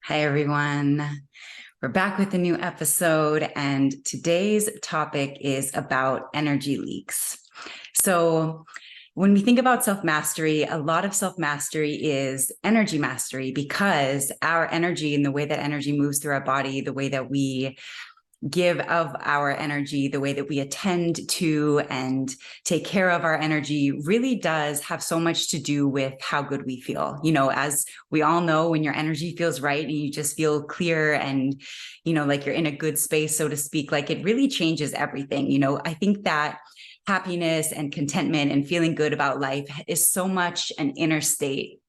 Hi, everyone. We're back with a new episode, and today's topic is about energy leaks. So, when we think about self mastery, a lot of self mastery is energy mastery because our energy and the way that energy moves through our body, the way that we give of our energy, the way that we attend to and take care of our energy really does have so much to do with how good we feel. As we all know, when your energy feels right and you just feel clear and, like you're in a good space, so to speak, like it really changes everything. I think that happiness and contentment and feeling good about life is so much an inner state.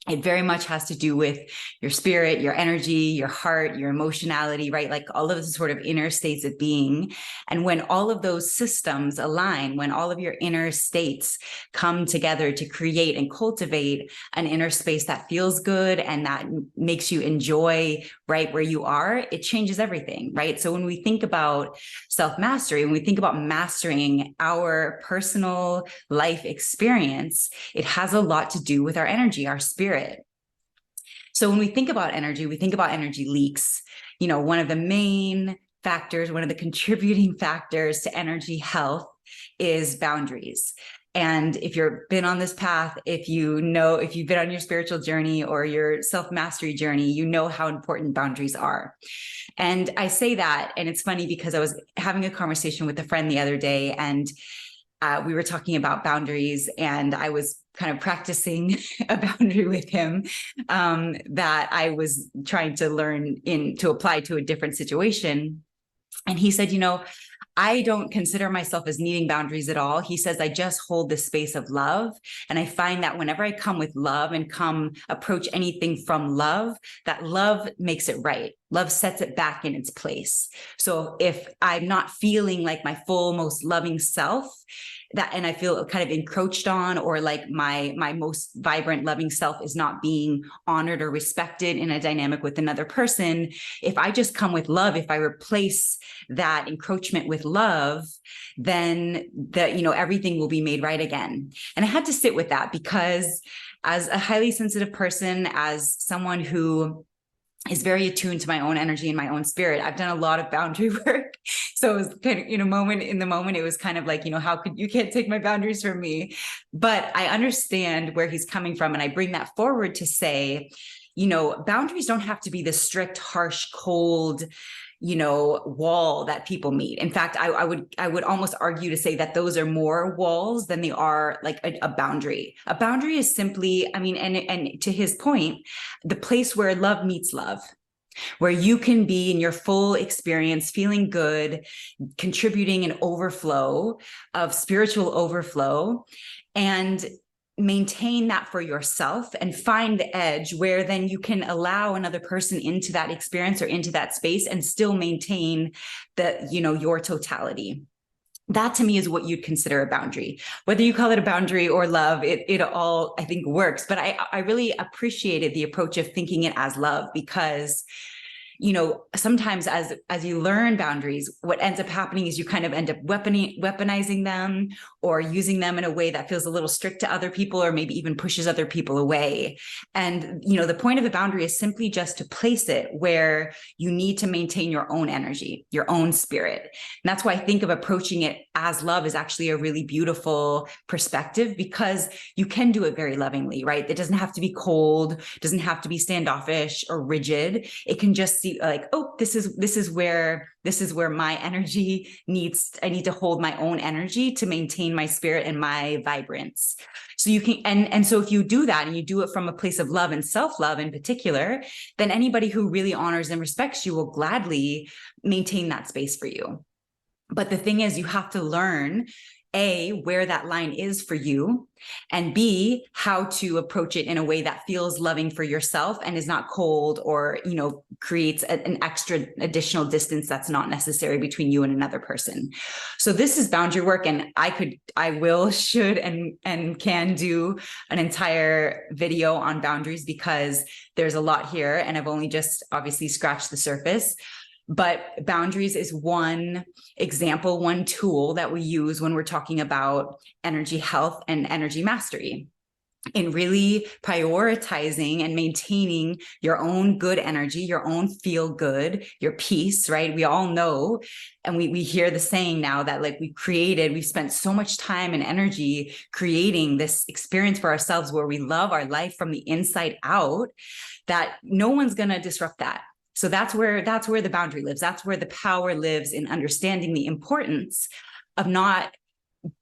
It very much has to do with your spirit, your energy, your heart, your emotionality, right? Like all of the sort of inner states of being. And when all of those systems align, when all of your inner states come together to create and cultivate an inner space that feels good and that makes you enjoy right where you are, it changes everything, right? So when we think about self-mastery, when we think about mastering our personal life experience, it has a lot to do with our energy, our spirit. So when we think about energy leaks. One of the main factors, one of the contributing factors to energy health is boundaries. And if you've been on this path, if you've been on your spiritual journey or your self-mastery journey, you know how important boundaries are. And I say that, and it's funny because I was having a conversation with a friend the other day, and we were talking about boundaries, and I was kind of practicing a boundary with him that I was trying to learn to apply to a different situation. And he said, I don't consider myself as needing boundaries at all. He says, I just hold this space of love. And I find that whenever I come with love and approach anything from love, that love makes it right. Love sets it back in its place. So if I'm not feeling like my full, most loving self, and I feel kind of encroached on, or like my most vibrant, loving self is not being honored or respected in a dynamic with another person, if I just come with love, if I replace that encroachment with love, then everything will be made right again. And I had to sit with that because as a highly sensitive person, as someone who is very attuned to my own energy and my own spirit, I've done a lot of boundary work. So it was kind of, in the moment, it was kind of like, you can't take my boundaries from me. But I understand where he's coming from. And I bring that forward to say, boundaries don't have to be the strict, harsh, cold, wall that people meet. In fact, I would almost argue to say that those are more walls than they are like a boundary. A boundary is simply, and to his point, the place where love meets love, where you can be in your full experience, feeling good, contributing an overflow of spiritual overflow, and maintain that for yourself and find the edge where then you can allow another person into that experience or into that space and still maintain your totality. That to me is what you'd consider a boundary. Whether you call it a boundary or love, it all, I think, works. But I really appreciated the approach of thinking it as love because sometimes as you learn boundaries, what ends up happening is you kind of end up weaponizing them or using them in a way that feels a little strict to other people or maybe even pushes other people away. And, the point of the boundary is simply just to place it where you need to maintain your own energy, your own spirit. And that's why I think of approaching it as love is actually a really beautiful perspective because you can do it very lovingly, right? It doesn't have to be cold, doesn't have to be standoffish or rigid. It can just see like, oh, this is where my energy I need to hold my own energy to maintain my spirit and my vibrance. So you can, and so if you do that and you do it from a place of love and self-love in particular, then anybody who really honors and respects you will gladly maintain that space for you. But the thing is, you have to learn A, where that line is for you, and B, how to approach it in a way that feels loving for yourself and is not cold or, creates an extra additional distance that's not necessary between you and another person. So this is boundary work. And should, and can do an entire video on boundaries because there's a lot here. And I've only just obviously scratched the surface. But boundaries is one example, one tool that we use when we're talking about energy health and energy mastery. in really prioritizing and maintaining your own good energy, your own feel good, your peace, right? We all know, and we hear the saying now that like we've spent so much time and energy creating this experience for ourselves where we love our life from the inside out, that no one's going to disrupt that. So that's where the boundary lives. That's where the power lives, in understanding the importance of not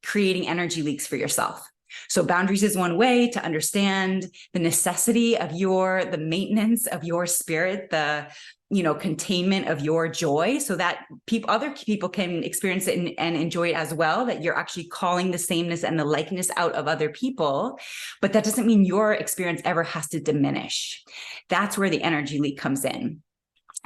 creating energy leaks for yourself. So boundaries is one way to understand the necessity of the maintenance of your spirit, the containment of your joy, so that other people can experience it and enjoy it as well, that you're actually calling the sameness and the likeness out of other people. But that doesn't mean your experience ever has to diminish. That's where the energy leak comes in.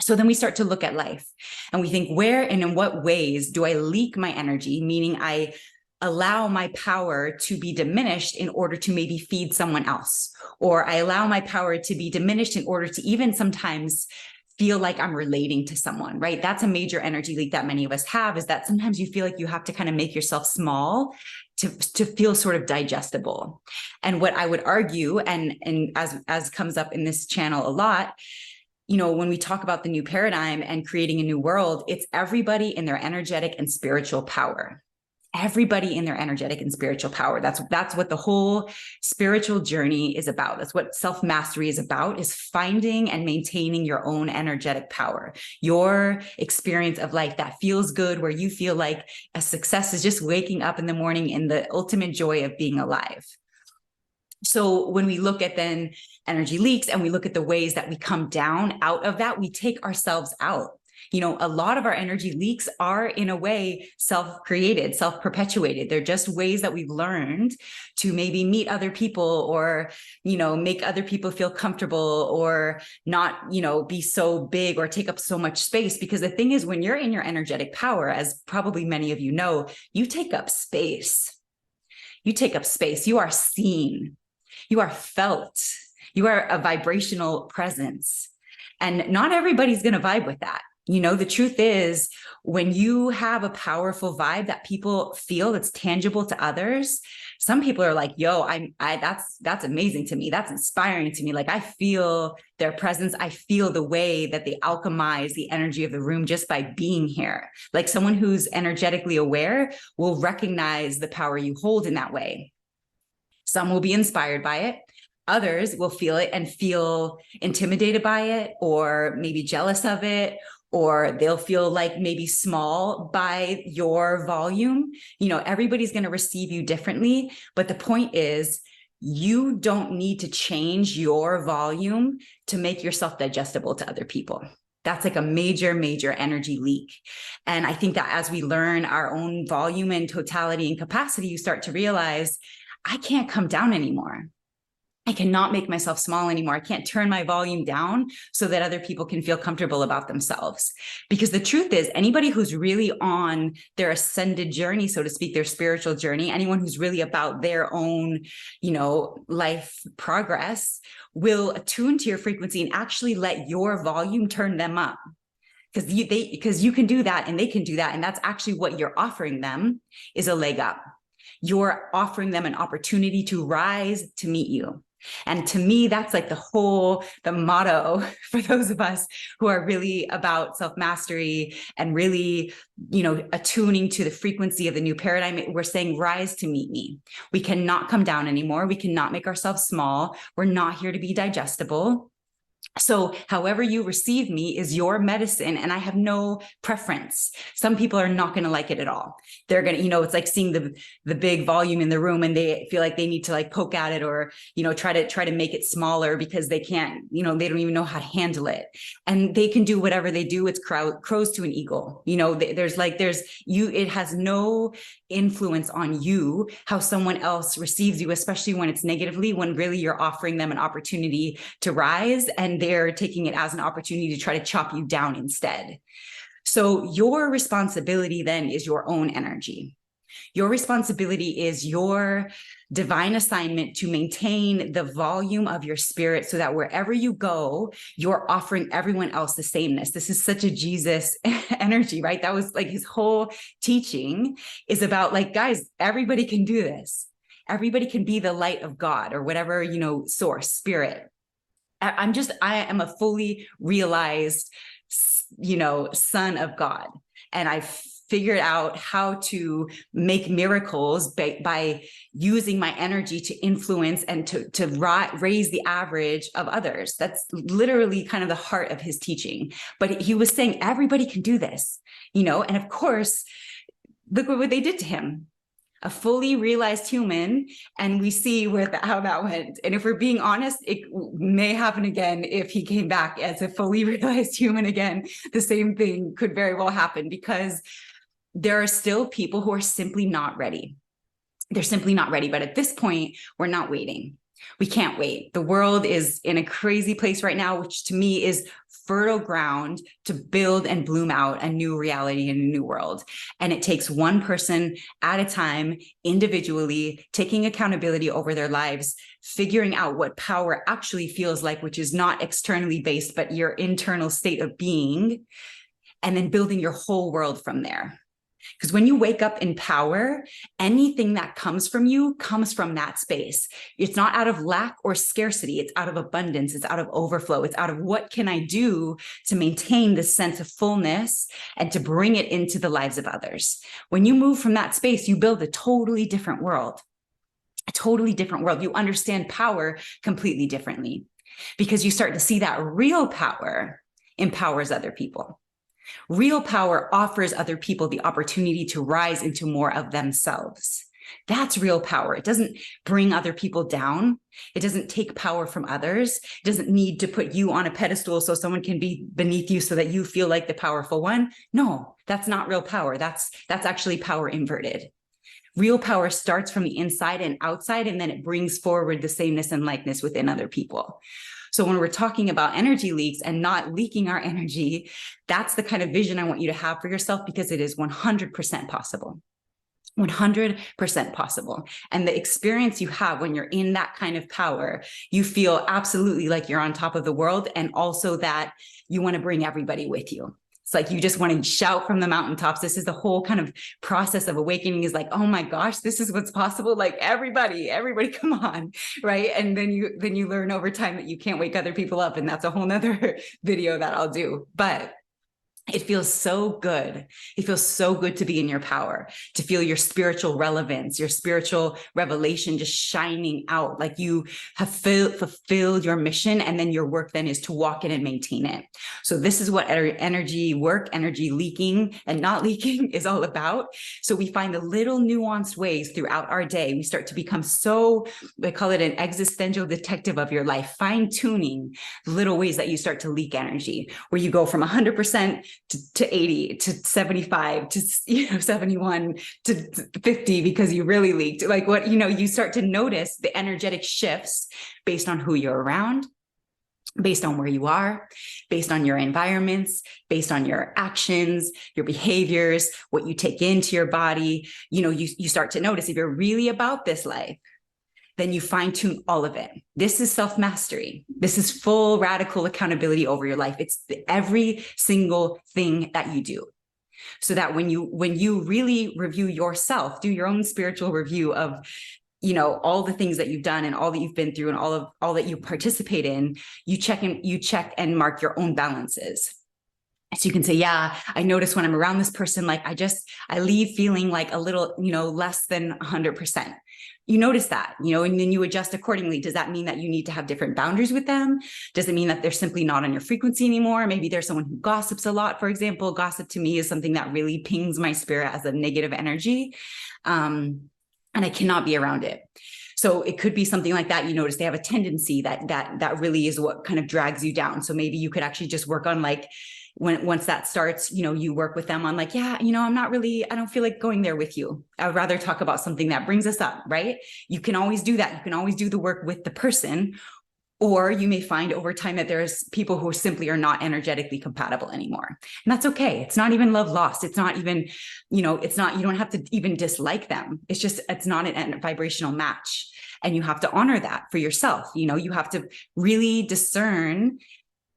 So then we start to look at life and we think, where and in what ways do I leak my energy? Meaning I allow my power to be diminished in order to maybe feed someone else, or I allow my power to be diminished in order to even sometimes feel like I'm relating to someone, right? That's a major energy leak that many of us have, is that sometimes you feel like you have to kind of make yourself small to feel sort of digestible. And what I would argue, and as comes up in this channel a lot, when we talk about the new paradigm and creating a new world, it's everybody in their energetic and spiritual power. Everybody in their energetic and spiritual power. That's what the whole spiritual journey is about. That's what self-mastery is about, is finding and maintaining your own energetic power, your experience of life that feels good, where you feel like a success is just waking up in the morning in the ultimate joy of being alive. So when we look at then energy leaks and we look at the ways that we come down out of that, we take ourselves out. A lot of our energy leaks are in a way self-created, self-perpetuated. They're just ways that we've learned to maybe meet other people, or, make other people feel comfortable, or not, be so big or take up so much space. Because the thing is, when you're in your energetic power, as probably many of you know, you take up space. You take up space. You are seen. You are felt. You are a vibrational presence. And not everybody's going to vibe with that. The truth is, when you have a powerful vibe that people feel, that's tangible to others, some people are like, yo, that's amazing to me. That's inspiring to me. Like, I feel their presence. I feel the way that they alchemize the energy of the room just by being here. Like, someone who's energetically aware will recognize the power you hold in that way. Some will be inspired by it. Others will feel it and feel intimidated by it, or maybe jealous of it, or they'll feel like maybe small by your volume. Everybody's going to receive you differently. But the point is, you don't need to change your volume to make yourself digestible to other people. That's like a major, major energy leak. And I think that as we learn our own volume and totality and capacity, you start to realize, I can't come down anymore. I cannot make myself small anymore. I can't turn my volume down so that other people can feel comfortable about themselves. Because the truth is, anybody who's really on their ascended journey, so to speak, their spiritual journey, anyone who's really about their own, life progress, will attune to your frequency and actually let your volume turn them up. Because you can do that and they can do that. And that's actually what you're offering them, is a leg up. You're offering them an opportunity to rise to meet you. And to me, that's like the motto for those of us who are really about self-mastery and really, attuning to the frequency of the new paradigm. We're saying, rise to meet me. We cannot come down anymore. We cannot make ourselves small. We're not here to be digestible. So however you receive me is your medicine, and I have no preference. Some people are not going to like it at all. They're going to, it's like seeing the big volume in the room and they feel like they need to like poke at it, or, try to make it smaller because they can't, they don't even know how to handle it. And they can do whatever they do. It's crows to an eagle. It has no influence on you how someone else receives you, especially when it's negatively, when really you're offering them an opportunity to rise, and they're taking it as an opportunity to try to chop you down instead. So your responsibility then is your own energy. Your responsibility is your divine assignment to maintain the volume of your spirit, so that wherever you go, you're offering everyone else the sameness. This is such a Jesus energy, right? That was like his whole teaching is about, like, guys, everybody can do this. everybody can be the light of God or whatever, source, spirit. I am a fully realized, son of God. And I figured out how to make miracles by using my energy to influence and to raise the average of others. That's literally kind of the heart of his teaching. But he was saying everybody can do this, and of course, look what they did to him. A fully realized human, and we see how that went. And if we're being honest, it may happen again if he came back as a fully realized human again. The same thing could very well happen, because there are still people who are simply not ready. They're simply not ready. But at this point, we're not waiting. We can't wait. The world is in a crazy place right now, which to me is fertile ground to build and bloom out a new reality and a new world. And it takes one person at a time, individually, taking accountability over their lives, figuring out what power actually feels like, which is not externally based, but your internal state of being, and then building your whole world from there. Because when you wake up in power, anything that comes from you comes from that space. It's not out of lack or scarcity. It's out of abundance. It's out of overflow. It's out of what can I do to maintain this sense of fullness and to bring it into the lives of others. When you move from that space, you build a totally different world. A totally different world. You understand power completely differently, because you start to see that real power empowers other people. Real power offers other people the opportunity to rise into more of themselves. That's real power. It doesn't bring other people down. It doesn't take power from others. It doesn't need to put you on a pedestal so someone can be beneath you so that you feel like the powerful one. No, that's not real power. That's actually power inverted. Real power starts from the inside and outside, and then it brings forward the sameness and likeness within other people. So when we're talking about energy leaks and not leaking our energy, that's the kind of vision I want you to have for yourself, because it is 100% possible. 100% possible. And the experience you have when you're in that kind of power, you feel absolutely like you're on top of the world, and also that you want to bring everybody with you. It's like you just want to shout from the mountaintops. This is the whole kind of process of awakening, is like, oh my gosh, this is what's possible. Like everybody, come on, right? And then you learn over time that you can't wake other people up. And that's a whole nother video that I'll do. But it feels so good. It feels so good to be in your power, to feel your spiritual relevance, your spiritual revelation just shining out, like you have fulfilled your mission, and then your work then is to walk in and maintain it. So this is what energy work, energy leaking and not leaking is all about. So we find the little nuanced ways throughout our day. We start to become so, I call it an existential detective of your life, fine-tuning little ways that you start to leak energy, where you go from 100% to 80 to 75 to 71 to 50 because you really leaked. Like what, you start to notice the energetic shifts based on who you're around, based on where you are, based on your environments, based on your actions, your behaviors, what you take into your body. You start to notice if you're really about this life, then you fine tune all of it. This is self-mastery. This is full radical accountability over your life. It's every single thing that you do. So that when you really review yourself, do your own spiritual review of, all the things that you've done and all that you've been through and all that you participate in, you check and mark your own balances. So you can say, yeah, I notice when I'm around this person, like I leave feeling like a little, less than 100%. You notice that, and then you adjust accordingly. Does that mean that you need to have different boundaries with them? Does it mean that they're simply not on your frequency anymore? Maybe there's someone who gossips a lot, for example. Gossip to me is something that really pings my spirit as a negative energy. And I cannot be around it. So it could be something like that. You notice they have a tendency that really is what kind of drags you down. So maybe you could actually just work on once that starts, you work with them on I don't feel like going there with you. I would rather talk about something that brings us up, right? You can always do that. You can always do the work with the person, or you may find over time that there's people who simply are not energetically compatible anymore. And that's okay. It's not even love lost. It's not even, you don't have to even dislike them. It's not a vibrational match. And you have to honor that for yourself. You have to really discern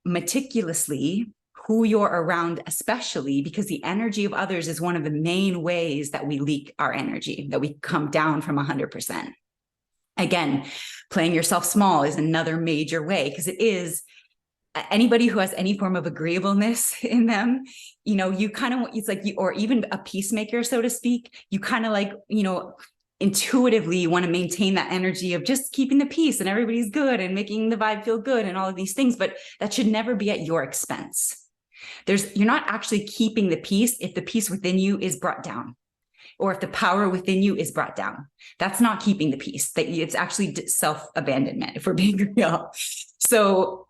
meticulously who you're around, especially because the energy of others is one of the main ways that we leak our energy, that we come down from 100%. Again, playing yourself small is another major way, because it is anybody who has any form of agreeableness in them, you kind of, it's like, or even a peacemaker, so to speak, you kind of like, intuitively you want to maintain that energy of just keeping the peace and everybody's good and making the vibe feel good and all of these things, but that should never be at your expense. You're not actually keeping the peace if the peace within you is brought down, or if the power within you is brought down. That's not keeping the peace. It's actually self-abandonment, if we're being real. So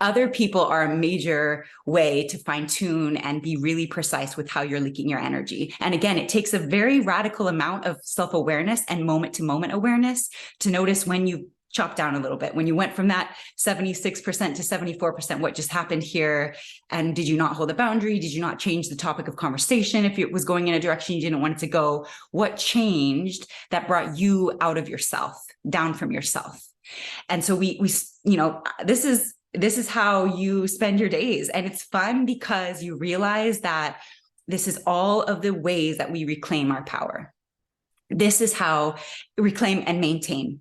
other people are a major way to fine tune and be really precise with how you're leaking your energy. And again, it takes a very radical amount of self-awareness and moment to moment awareness to notice when you chop down a little bit, when you went from that 76% to 74%, what just happened here? And did you not hold a boundary? Did you not change the topic of conversation? If it was going in a direction you didn't want it to go, what changed that brought you out of yourself, down from yourself? And so this is how you spend your days. And it's fun because you realize that this is all of the ways that we reclaim our power. This is how reclaim and maintain.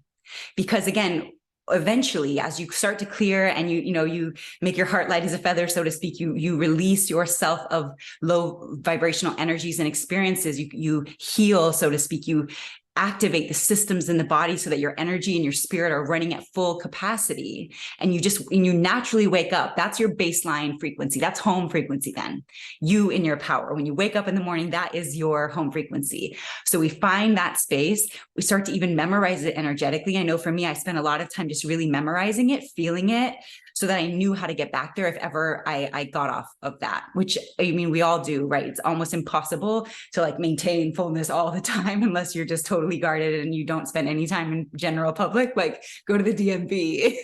Because again, eventually, as you start to clear and you make your heart light as a feather, so to speak, you release yourself of low vibrational energies and experiences. You heal, so to speak. You activate the systems in the body so that your energy and your spirit are running at full capacity, and you naturally wake up. That's your baseline frequency. That's home frequency. Then you in your power, when you wake up in the morning, that is your home frequency. So we find that space, we start to even memorize it energetically. I know for me, I spent a lot of time just really memorizing it, feeling it, so that I knew how to get back there if ever I got off of that, which we all do, right? It's almost impossible to like maintain fullness all the time unless you're just totally guarded and you don't spend any time in general public. Like go to the DMV.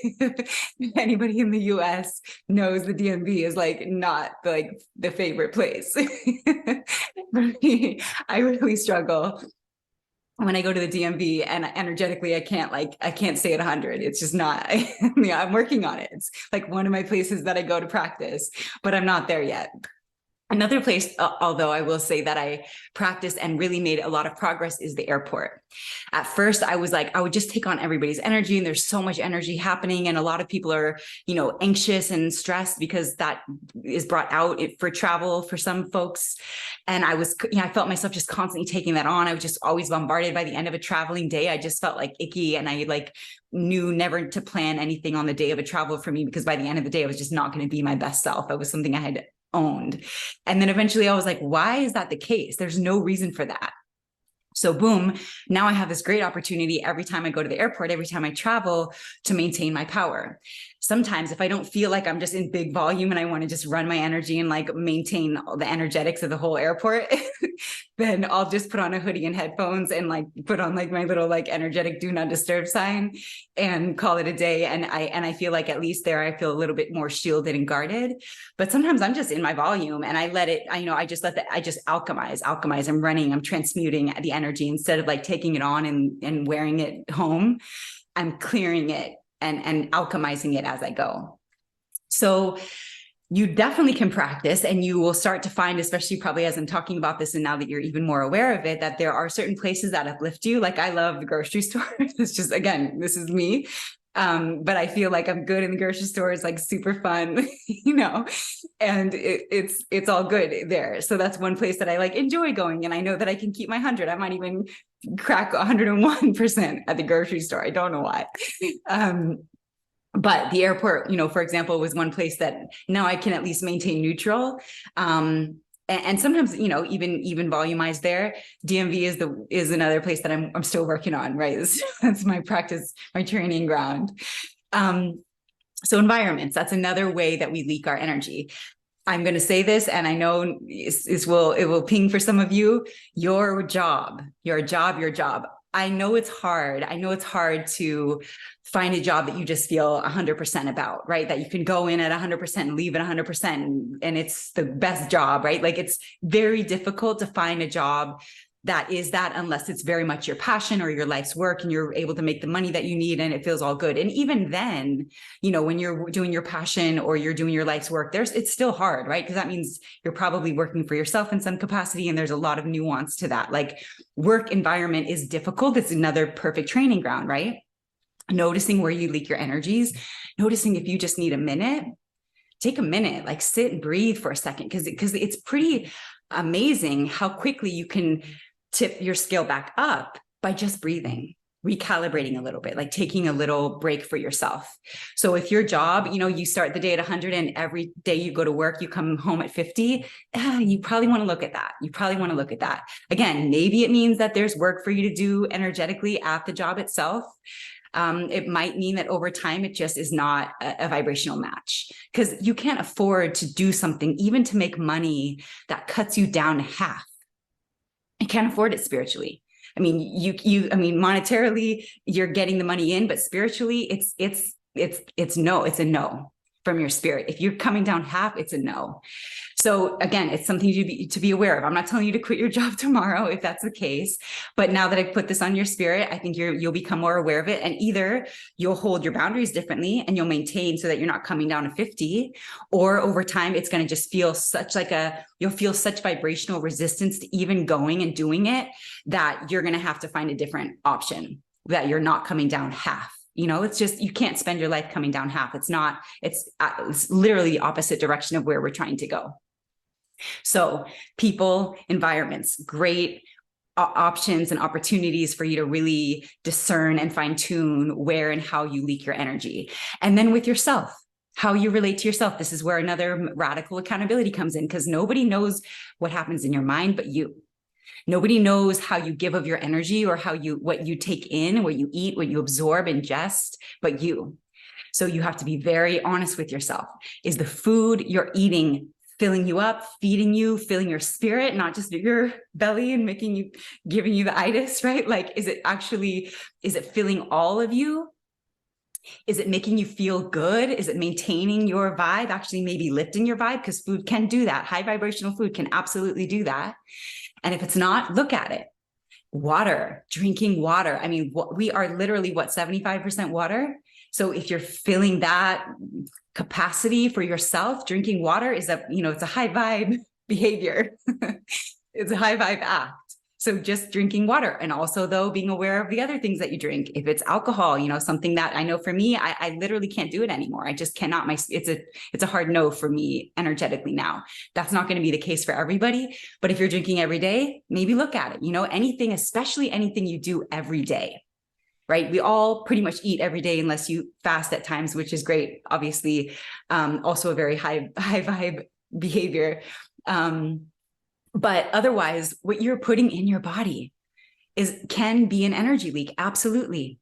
Anybody in the US knows the DMV is like not like the favorite place. For me, I really struggle when I go to the DMV, and energetically, I can't stay at 100. It's just not, I'm working on it. It's like one of my places that I go to practice, but I'm not there yet. Another place, although I will say that I practiced and really made a lot of progress, is the airport. At first, I was like, I would just take on everybody's energy, and there's so much energy happening. And a lot of people are, anxious and stressed because that is brought out for travel for some folks. And I felt myself just constantly taking that on. I was just always bombarded. By the end of a traveling day, I just felt like icky, and I knew never to plan anything on the day of a travel for me, because by the end of the day, I was just not going to be my best self. It was something I had owned. And then eventually I was like, why is that the case? There's no reason for that. So boom, now I have this great opportunity every time I go to the airport, every time I travel, to maintain my power. Sometimes if I don't feel like I'm just in big volume and I want to just run my energy and like maintain all the energetics of the whole airport, then I'll just put on a hoodie and headphones and like put on like my little like energetic do not disturb sign and call it a day. And I feel like at least there I feel a little bit more shielded and guarded. But sometimes I'm just in my volume and I let it, I just alchemize. I'm running, I'm transmuting the energy instead of like taking it on and wearing it home. I'm clearing it and alchemizing it as I go. So you definitely can practice, and you will start to find, especially probably as I'm talking about this and now that you're even more aware of it, that there are certain places that uplift you. Like I love the grocery store. It's just, again, this is me. But I feel like I'm good in the grocery store. It's like super fun, and it's all good there. So that's one place that I like enjoy going. And I know that I can keep my 100. I might even crack 101% at the grocery store. I don't know why. But the airport, for example, was one place that now I can at least maintain neutral. And sometimes, even volumized there. DMV is another place that I'm still working on, right? That's my practice, my training ground. So environments, that's another way that we leak our energy. I'm going to say this, and I know it will ping for some of you. Your job. I know it's hard. I know it's hard to find a job that you just feel 100% about, right? That you can go in at 100% and leave at 100%, and it's the best job, right? Like it's very difficult to find a job that is that, unless it's very much your passion or your life's work and you're able to make the money that you need and it feels all good. And even then, you know, when you're doing your passion or you're doing your life's work, it's still hard, right? Because that means you're probably working for yourself in some capacity. And there's a lot of nuance to that. Like, work environment is difficult. It's another perfect training ground, right? Noticing where you leak your energies, noticing if you just need a minute, take a minute, like sit and breathe for a second, because it's pretty amazing how quickly you can tip your scale back up by just breathing, recalibrating a little bit, like taking a little break for yourself. So if your job, you know, you start the day at 100 and every day you go to work, you come home at 50, you probably want to look at that. You probably want to look at that. Again, maybe it means that there's work for you to do energetically at the job itself. It might mean that over time, it just is not a vibrational match, because you can't afford to do something, even to make money, that cuts you down to half. You can't afford it spiritually. I mean, I mean, monetarily, you're getting the money in, but spiritually, it's a no from your spirit. If you're coming down half, it's a no. So again, it's something to be aware of. I'm not telling you to quit your job tomorrow if that's the case, but now that I've put this on your spirit, I think you'll become more aware of it, and either you'll hold your boundaries differently and you'll maintain so that you're not coming down to 50, or over time, it's going to just feel you'll feel such vibrational resistance to even going and doing it, that you're going to have to find a different option, that you're not coming down half. You know, it's just, you can't spend your life coming down half. It's literally the opposite direction of where we're trying to go. So people, environments, great options and opportunities for you to really discern and fine tune where and how you leak your energy. And then with yourself, how you relate to yourself. This is where another radical accountability comes in, because nobody knows what happens in your mind but you. Nobody knows how you give of your energy, or what you take in, what you eat, what you absorb, ingest, but you. So you have to be very honest with yourself. Is the food you're eating filling you up, feeding you, filling your spirit, not just your belly and giving you the itis, right? Like, is it filling all of you? Is it making you feel good? Is it maintaining your vibe, actually maybe lifting your vibe? Because food can do that. High vibrational food can absolutely do that. And if it's not, look at it. Water, drinking water. I mean, we are literally 75% water. So if you're feeling that capacity for yourself, drinking water is it's a high vibe behavior. It's a high vibe act. So just drinking water, and also though being aware of the other things that you drink. If it's alcohol, something that I know for me, I literally can't do it anymore. I just cannot. It's a hard no for me energetically now. That's not going to be the case for everybody. But if you're drinking every day, maybe look at it. Anything, especially anything you do every day, right? We all pretty much eat every day unless you fast at times, which is great. Obviously, also a very high vibe behavior. But otherwise, what you're putting in your body can be an energy leak. Absolutely.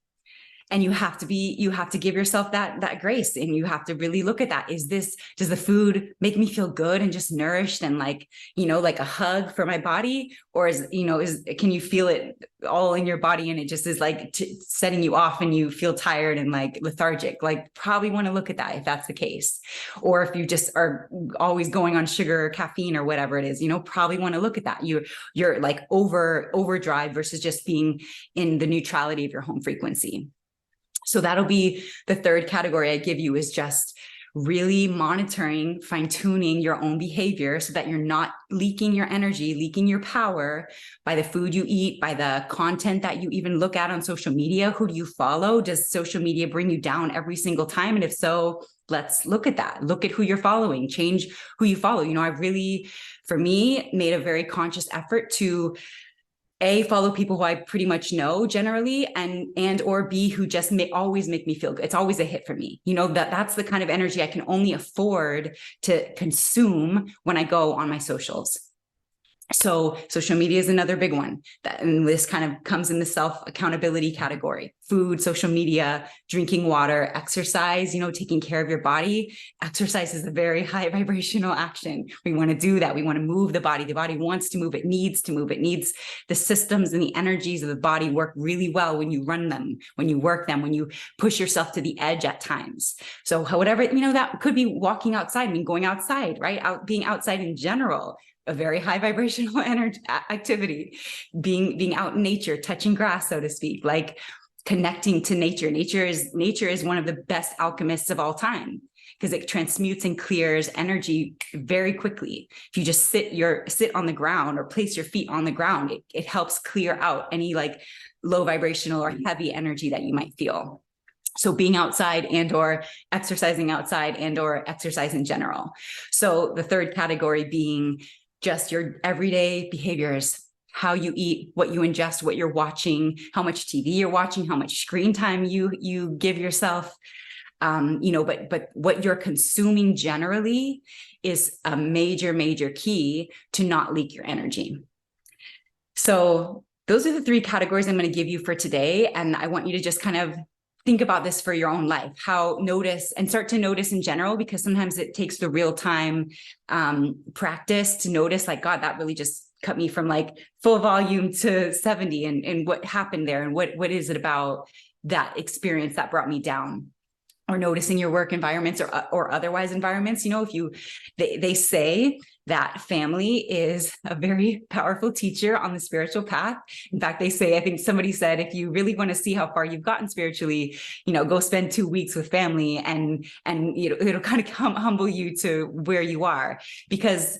And you have to give yourself that grace, and you have to really look at that. Does the food make me feel good and just nourished and like a hug for my body? Or can you feel it all in your body and it just is like setting you off and you feel tired and like lethargic? Like, probably want to look at that if that's the case. Or if you just are always going on sugar or caffeine or whatever it is, probably want to look at that. You're like overdrive versus just being in the neutrality of your home frequency. So that'll be the third category I give you, is just really monitoring, fine-tuning your own behavior so that you're not leaking your energy, leaking your power by the food you eat, by the content that you even look at on social media. Who do you follow? Does social media bring you down every single time? And if so, let's look at that. Look at who you're following, change who you follow. I really, for me, made a very conscious effort to follow people who I pretty much know generally, and or B, who just always make me feel good. It's always a hit for me. That's the kind of energy I can only afford to consume when I go on my socials. So social media is another big one, and this kind of comes in the self accountability category. food, social media, drinking water, exercise, taking care of your body. Exercise is a very high vibrational action. We want to do that. We want to move the body. The body wants to move. It needs to move. It needs the systems and the energies of the body work really well when you run them, when you work them, when you push yourself to the edge at times. So whatever, that could be walking outside, going outside, right? Being outside in general, a very high vibrational energy activity, being out in nature, touching grass, so to speak, like connecting to nature. Nature is one of the best alchemists of all time, because it transmutes and clears energy very quickly. If you just sit on the ground or place your feet on the ground, it helps clear out any like low vibrational or heavy energy that you might feel. So being outside and or exercising outside and or exercise in general. So the third category being just your everyday behaviors, how you eat, what you ingest, what you're watching, how much TV you're watching, how much screen time you give yourself, but what you're consuming generally is a major, major key to not leak your energy. So those are the three categories I'm going to give you for today. And I want you to just kind of think about this for your own life, start to notice in general, because sometimes it takes the real time practice to notice like, God, that really just cut me from like full volume to 70 and what happened there. And what is it about that experience that brought me down? Or noticing your work environments or otherwise environments. They say that family is a very powerful teacher on the spiritual path. In fact, they say, I think somebody said, if you really want to see how far you've gotten spiritually, go spend 2 weeks with family and it'll kind of humble you to where you are, because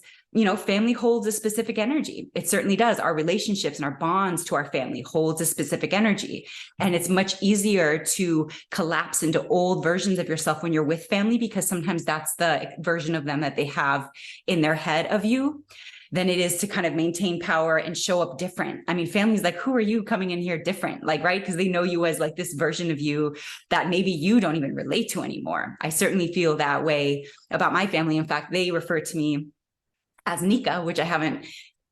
family holds a specific energy. It certainly does. Our relationships and our bonds to our family holds a specific energy. And it's much easier to collapse into old versions of yourself when you're with family, because sometimes that's the version of them that they have in their head of you, than it is to kind of maintain power and show up different. I mean, family's like, who are you coming in here different? Like, right? Because they know you as like this version of you that maybe you don't even relate to anymore. I certainly feel that way about my family. In fact, they refer to me as Nika, which I haven't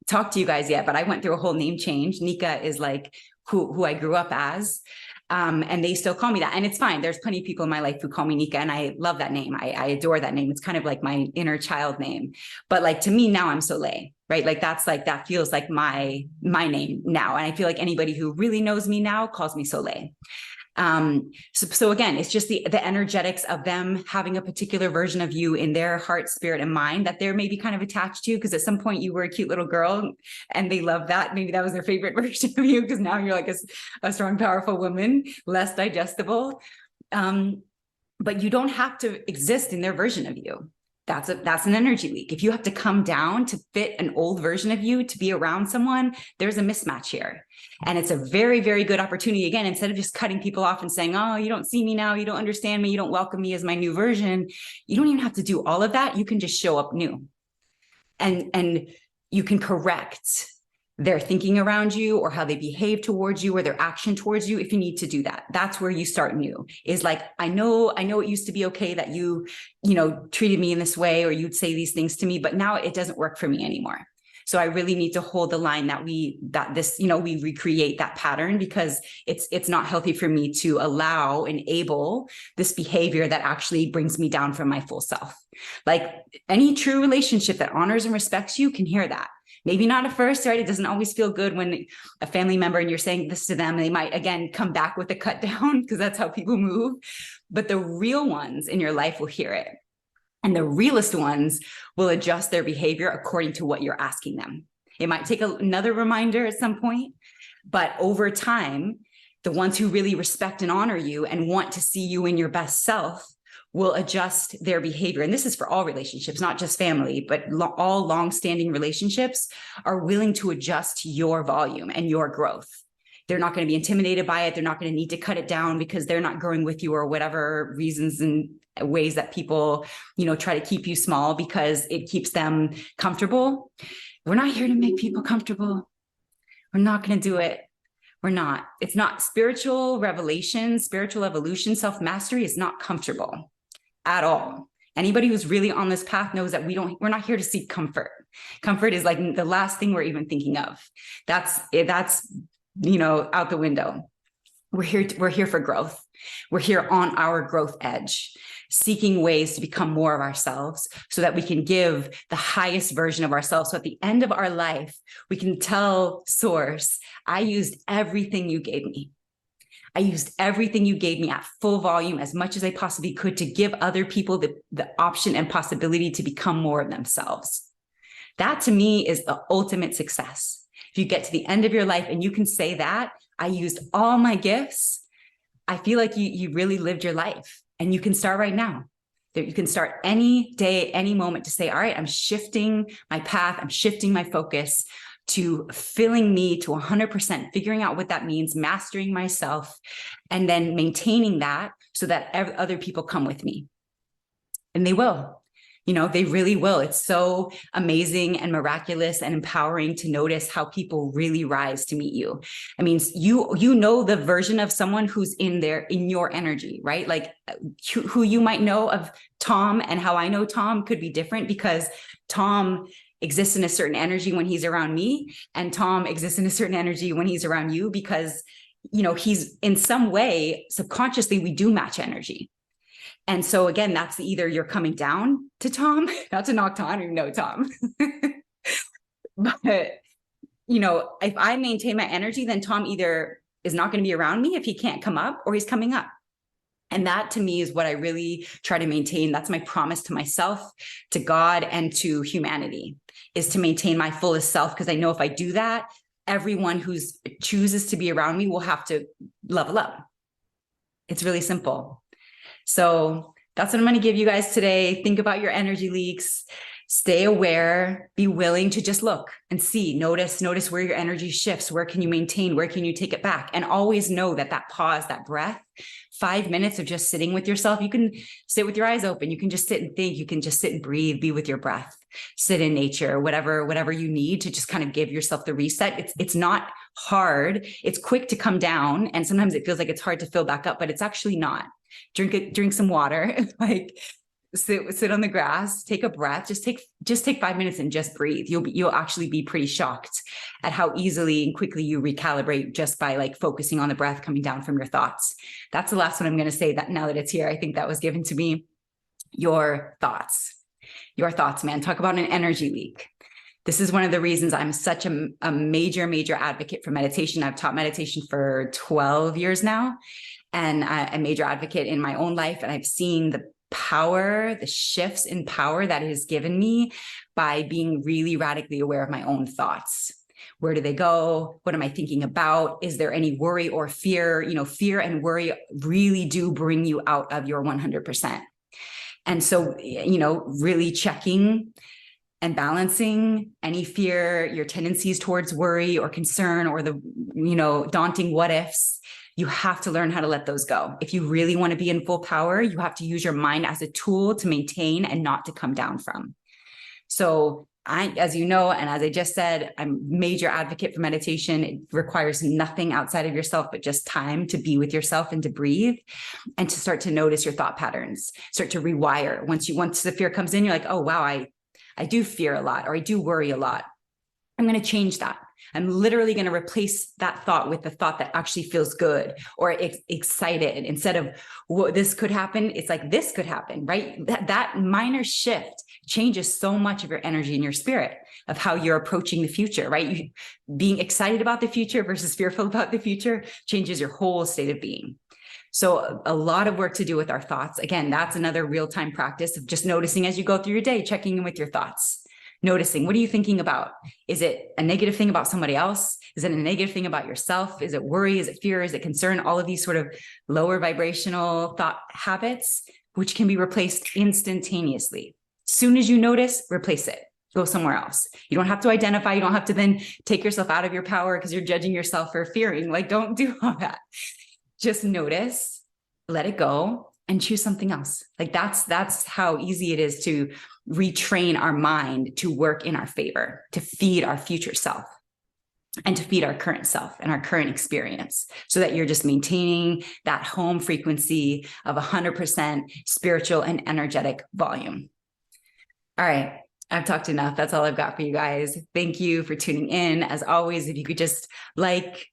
talked to you guys yet, but I went through a whole name change. Nika is like who I grew up as. And they still call me that. And it's fine. There's plenty of people in my life who call me Nika, and I love that name. I adore that name. It's kind of like my inner child name. But like to me now, I'm Soleil, right? Like that feels like my name now. And I feel like anybody who really knows me now calls me Soleil. So again, it's just the energetics of them having a particular version of you in their heart, spirit, and mind that they're maybe kind of attached to, because at some point you were a cute little girl and they love that. Maybe that was their favorite version of you, because now you're like a strong, powerful woman, less digestible. But you don't have to exist in their version of you. That's an energy leak. If you have to come down to fit an old version of you to be around someone, there's a mismatch here. And it's a very, very good opportunity. Again, instead of just cutting people off and saying, oh, you don't see me now, you don't understand me, you don't welcome me as my new version. You don't even have to do all of that. You can just show up new. And you can correct their thinking around you or how they behave towards you or their action towards you if you need to do that. That's where you start new. Is like, I know it used to be okay that you treated me in this way or you'd say these things to me, but now it doesn't work for me anymore. So I really need to hold the line that we recreate that pattern, because it's not healthy for me to enable this behavior that actually brings me down from my full self. Like any true relationship that honors and respects you can hear that. Maybe not at first, right? It doesn't always feel good when a family member and you're saying this to them, and they might, again, come back with a cut down, because that's how people move. But the real ones in your life will hear it. And the realest ones will adjust their behavior according to what you're asking them. It might take another reminder at some point, but over time, the ones who really respect and honor you and want to see you in your best self will adjust their behavior. And this is for all relationships, not just family, but all long-standing relationships are willing to adjust your volume and your growth. They're not going to be intimidated by it. They're not going to need to cut it down because they're not growing with you, or whatever reasons and ways that people, try to keep you small because it keeps them comfortable. We're not here to make people comfortable. We're not going to do it. We're not. It's not spiritual revelation, spiritual evolution, self-mastery is not comfortable at all. Anybody who's really on this path knows that we're not here to seek comfort. Comfort is like the last thing we're even thinking of. That's out the window. We're here for growth. We're here on our growth edge, seeking ways to become more of ourselves so that we can give the highest version of ourselves. So at the end of our life, we can tell Source, I used everything you gave me. I used everything you gave me at full volume, as much as I possibly could, to give other people the option and possibility to become more of themselves. That to me is the ultimate success. If you get to the end of your life and you can say that, I used all my gifts, I feel like you really lived your life. And you can start right now. You can start any day, any moment to say, all right, I'm shifting my path. I'm shifting my focus to filling me to 100%, figuring out what that means, mastering myself, and then maintaining that so that other people come with me. And they will. They really will. It's so amazing and miraculous and empowering to notice how people really rise to meet you. I mean, you know the version of someone who's in your energy, right? Like who you might know of Tom, and how I know Tom could be different, because Tom exists in a certain energy when he's around me, and Tom exists in a certain energy when he's around you, because he's in some way subconsciously we do match energy. And so again, that's either you're coming down to Tom, not to knock Tom, I don't even know Tom. But, if I maintain my energy, then Tom either is not going to be around me if he can't come up, or he's coming up. And that to me is what I really try to maintain. That's my promise to myself, to God, and to humanity, is to maintain my fullest self. Because I know if I do that, everyone who chooses to be around me will have to level up. It's really simple. So that's what I'm going to give you guys today. Think about your energy leaks, stay aware, be willing to just look and see, notice where your energy shifts. Where can you maintain? Where can you take it back? And always know that pause, that breath, 5 minutes of just sitting with yourself. You can sit with your eyes open. You can just sit and think. You can just sit and breathe, be with your breath, sit in nature, whatever you need to just kind of give yourself the reset. It's not hard. It's quick to come down. And sometimes it feels like it's hard to fill back up, but it's actually not. Drink some water, like sit on the grass, take a breath, just take 5 minutes and just breathe. You'll actually be pretty shocked at how easily and quickly you recalibrate just by like focusing on the breath coming down from your thoughts. That's the last one I'm going to say, that now that it's here, I think that was given to me. Your thoughts, man. Talk about an energy leak. This is one of the reasons I'm such a major advocate for meditation. I've taught meditation for 12 years now. And I'm a major advocate in my own life. And I've seen the power, the shifts in power that it has given me by being really radically aware of my own thoughts. Where do they go? What am I thinking about? Is there any worry or fear? Fear and worry really do bring you out of your 100%. And so, really checking and balancing any fear, your tendencies towards worry or concern, or the, daunting what ifs. You have to learn how to let those go. If you really want to be in full power, you have to use your mind as a tool to maintain and not to come down from. So as you know, and as I just said, I'm a major advocate for meditation. It requires nothing outside of yourself, but just time to be with yourself and to breathe and to start to notice your thought patterns, start to rewire. Once the fear comes in, you're like, oh, wow, I do fear a lot, or I do worry a lot. I'm going to change that. I'm literally going to replace that thought with the thought that actually feels good or excited. Instead of what this could happen, it's like this could happen, right? That minor shift changes so much of your energy and your spirit of how you're approaching the future, right? Being excited about the future versus fearful about the future changes your whole state of being. So a lot of work to do with our thoughts. Again, that's another real-time practice of just noticing as you go through your day, checking in with your thoughts. Noticing, what are you thinking about? Is it a negative thing about somebody else? Is it a negative thing about yourself? Is it worry? Is it fear? Is it concern? All of these sort of lower vibrational thought habits, which can be replaced instantaneously. As soon as you notice, replace it. Go somewhere else. You don't have to identify. You don't have to then take yourself out of your power because you're judging yourself for fearing. Like, don't do all that. Just notice, let it go, and choose something else. Like that's how easy it is to retrain our mind to work in our favor, to feed our future self and to feed our current self and our current experience, so that you're just maintaining that home frequency of 100% spiritual and energetic volume. All right. I've talked enough. That's all I've got for you guys. Thank you for tuning in. As always, if you could just like,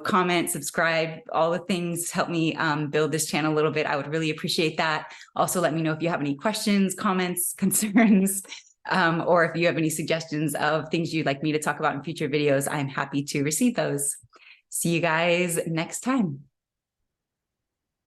comment, subscribe, all the things help me build this channel a little bit. I would really appreciate that. Also, let me know if you have any questions, comments, concerns, or if you have any suggestions of things you'd like me to talk about in future videos. I'm happy to receive those. See you guys next time.